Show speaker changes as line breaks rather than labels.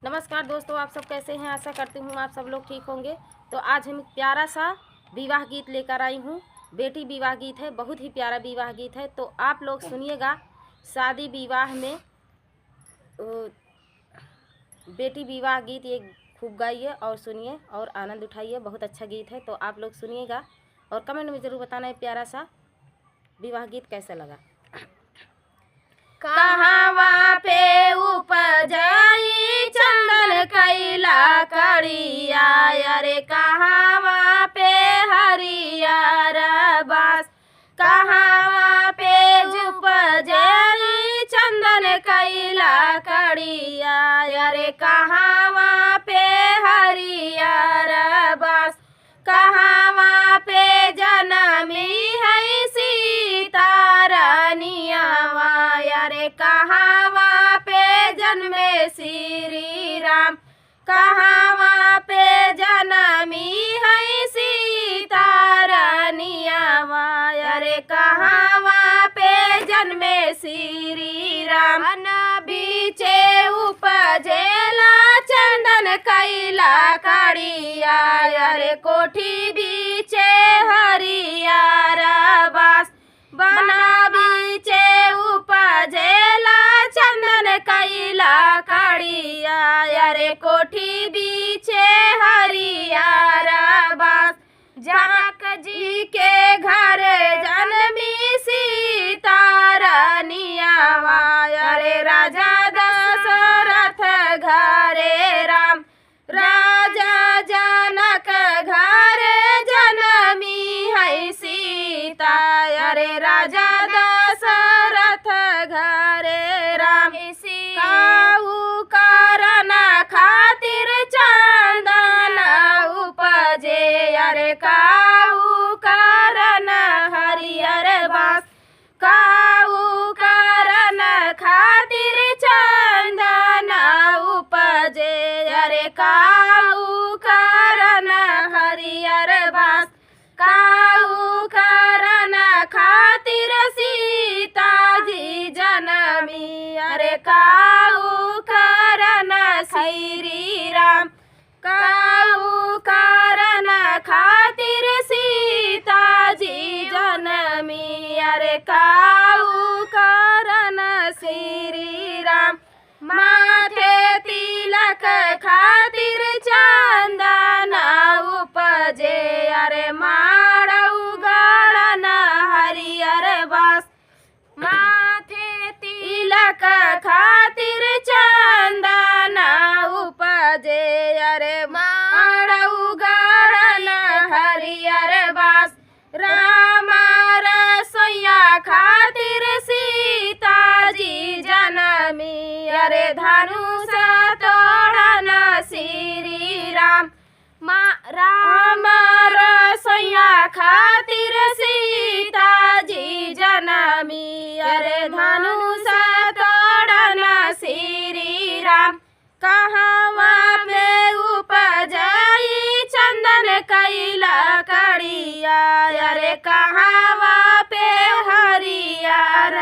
नमस्कार दोस्तों, आप सब कैसे हैं। आशा करती हूँ आप सब लोग ठीक होंगे। तो आज हम एक प्यारा सा विवाह गीत लेकर आई हूँ। बेटी विवाह गीत है, बहुत ही प्यारा विवाह गीत है। तो आप लोग सुनिएगा। शादी विवाह में बेटी विवाह गीत ये खूब गाइए और सुनिए और आनंद उठाइए। बहुत अच्छा गीत है। तो आप लोग सुनिएगा और कमेंट में ज़रूर बताना है प्यारा सा विवाह गीत कैसा लगा।
कहवा पे उपजाई चंदन कैला करिया, अरे कहवा पे हरियर बास। कहवा पे उपजाई चंदन कैला करिया, अरे कहवा पे हरियर बास। कहवा पे जनमी है सीता रानियावा, अरे कहवा पे जन्मे श्री राम। कहवा पे जनमी है सीता रानियावा, अरे कहवा पे जन्मे श्री राम। वन बीचे उपजेला चंदन कैला करिया, अरे कोठी बीचे हरियर बास। बना बीचे उपजेला चंदन कैला करिया, अरे कोठी बीचे हरियर बास। जनक जी के घर जन्मी सीता रानियावा, अरे राजा दशरथ घरे राम। राजा जनक घर जनमी है सीता, अरे राजा दशरथ घरे राम। काऊ कारण खातिर चंदन उपजे, अरे काऊ कारण हरियर बास। काऊ कारण खातिर चंदन उपजे, अरे काऊ कारण हरियर बास। काऊ कारण खातिर सीता जी जनमी, अरे काऊ कारण श्री राम। काऊ कारण खातिर सीता जी जनमी, अरे काऊ कारण श्री राम। माथे तिलक खातिर चंदन उपजे, अरे माड़ऊ गाड़न हरियर बास। माथे तिलक खातिर चंदन उपजे, अरे माड़ऊ गाड़न हरियर बास। राम रसोइया खातिर सीता जी जनमी, अरे धनुष तोड़न श्री राम। राम रसोइया खातिर सीता जी जनमी, अरे धनुष तोड़न श्री राम। कहवा पे उपजाई चंदन कैला करिया, अरे कहवा पे हरियर